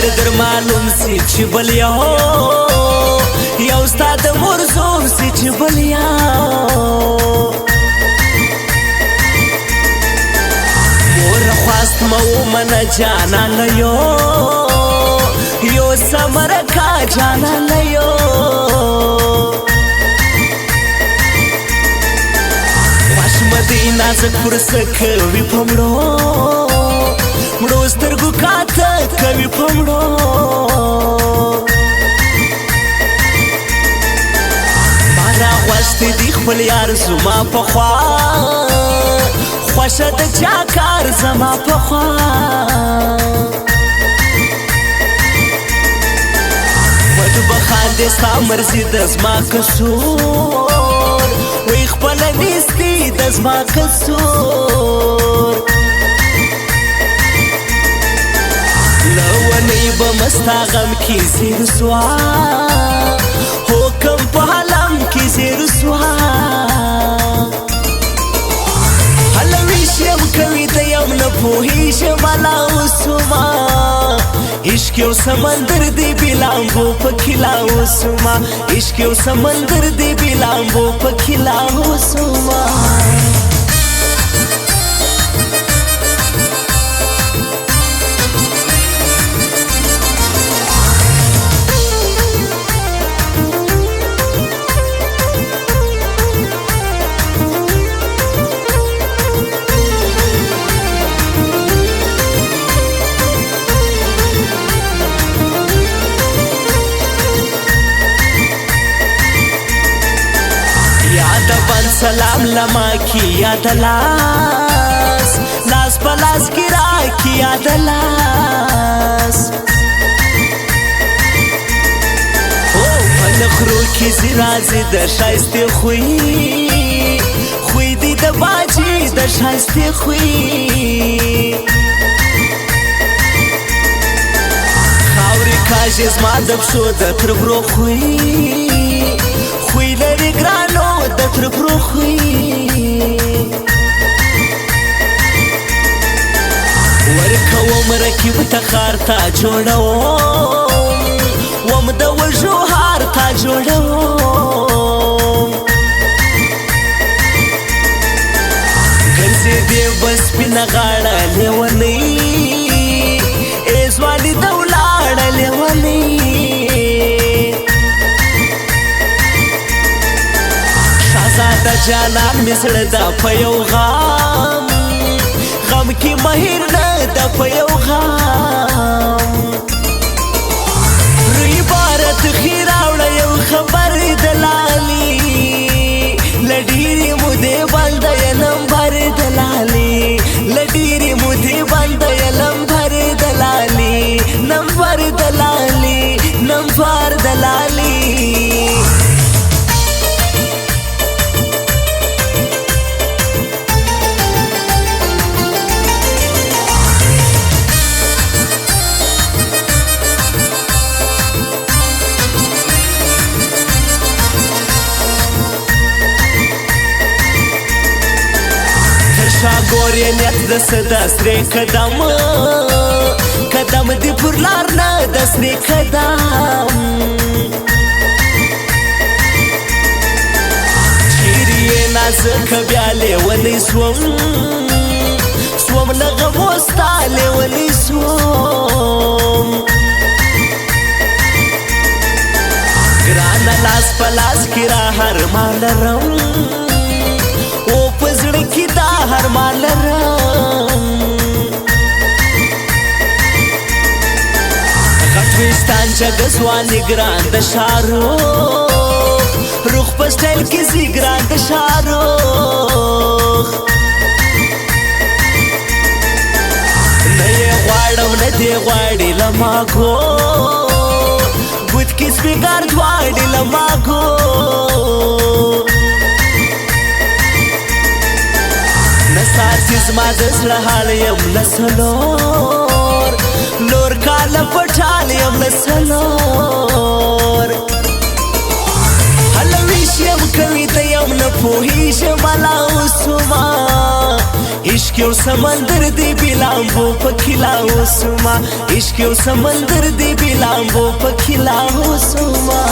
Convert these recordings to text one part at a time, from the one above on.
در معلوم سی چې بل یو ستا د مور زوم سی چې بل مور خواست مو من جانان یو سمرکا جانان خوش مدینه زک پرسک وی پمړو مړو سترګو کاته کوي پمړو مارا غوښتې دي خپل یار زما په خوا خوښه د چا کار زما په خوا وډ بخاندې ستا مرزي د زما کسور وی خپله نیستي د زما کسور لونی بمستا غم کی زیر سوا حکم په حلم کی زیر سوا حلوی شم کوي ته یم نه پوهیږم لا اوسما عشق یو سمندر دی بلامبو پکې لا اوسما عشق یو سمندر دی بلامبو پکې لا اوسما سلام لما کی یاد لاس لاس پلاس کی را کی یاد لاس او پنخرو کی زرازی در شایسته خوی خوی دی د باجی در شایسته خوی خاوری کاج زما د پښو د تربرو خوی خوی لري ګرانو د تربرو خوی ورکوم رکیب ته خار تا جوړوم وم د وژو هار تا جوړوم ګرځې دې بس سپینه غاړه لیونۍ ای ځواني د ولاړه لیونۍ شهزاده جانان مې زړه ده په یو غم غم کې مهیر نه ده په یو غم روی بارت خی راوړه یو خبر د لالي له ډېرې مودې بنده یې نمبر د لالي له ډېرې مودې بنده یې نمبر د لالي نمبر د لالي نمبر د لالي ګورې نیت د څه د سرې قدم قدم دې پر لار نه د سرې قدم چیرې یې نازکه بیا لیونی سوم سوم له غمو ستا لیونی سوم ګرانه لاس په لاس کې را هر ما لرم کی دا هر مال رم غټوستان جګ ځواني ګران د شارو روخ په سټایل کې زی ګران د شارو نه یې غواړم نه دی غواړي لماګو ګوت کې سپیګار دواړي لماګو نساتی زما د زړه حال یم لسلور لور کاله پټال یم لسلور حلویش یم کوي ته یم نه پوهیږم لا اوسما عشق عشق یو سمندر دی بلامبو پکلا وسما عشق یو سمندر دی بلامبو پکلا وسما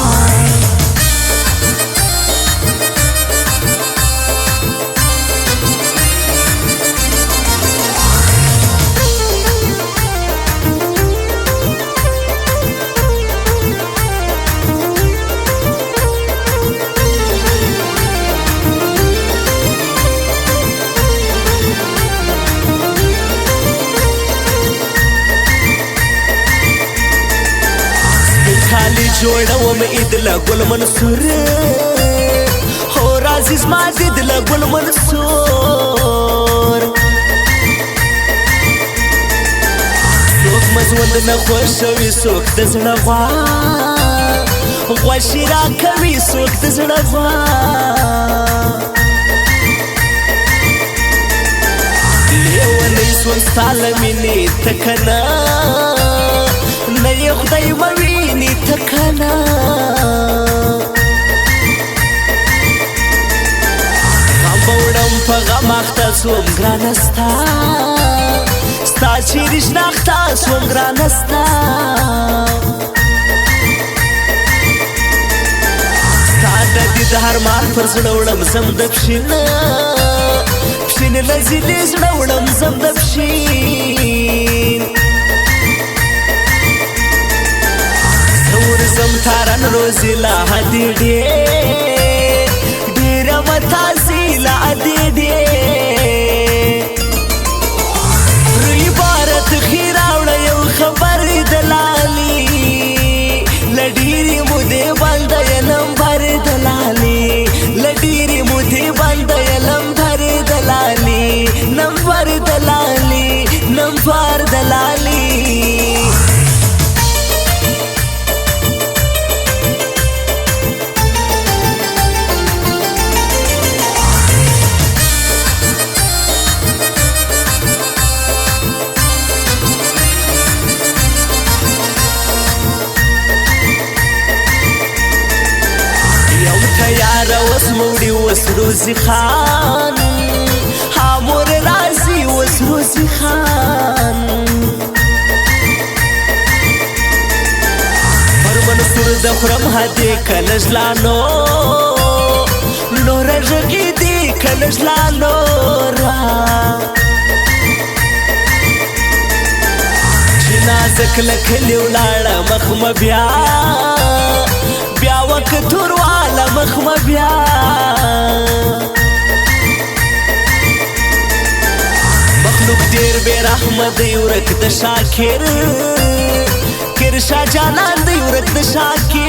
خالی جوړوم ایدله ګل منصور هو راځي زما دیدله ګل منصور څوک مزوند نه خوښوي څوک د زړه غوا غوښې راکوي څوک د زړه غوا لیونی سوم ستا له مینې ته که نه نه یې خدای وویني ته که نه غم به وړم په غم اخته سوم ګرانه ستا ستا چیرې شناخته سوم ګرانه ستا ستا د دید هر مار پر زړه وړم زم د پښینه پښینې له ځینې زړه وړم زم د پښین زم تارن روزی لا حدی دیر متاسی لا حدی روی بارت خیراوڑا یو خبر دلالی لڈیری مودے بند ینم بھر دلالی لڈیری مودے بند ینم بھر دلالی نمبر دلالی نمبر دلالی وس موړي وس روزي خان هامور رازي وس روزي خان پر منصور د خرم هدي کلجلانو نور رګي دي کلجلانو را نازک لکلی ولاړه مخ بیا بیا وخت ورواله مخ بیا مخلوق ډیر بے رحمه دی ورک د شاکر کرشا جانان دی ورک د شاکر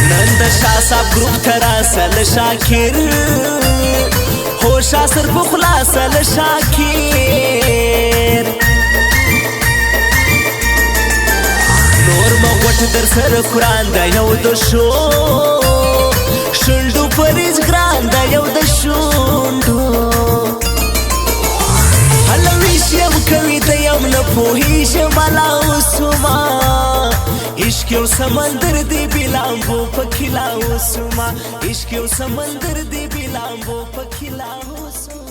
نن د شاه صاحب ګروپ تراسل شاکر ہوشا سر بخلاص لشاکر نور مغوٹ در سر قرآن دا یو دشو شندو پریز گران دا یو دشوندو حلویشیم کوي دا یم نپوهیشم علاو سما عشق یو سمندر دی بلامبو پکلا وسما عشق یو سمندر دی بلامبو پکلا وسما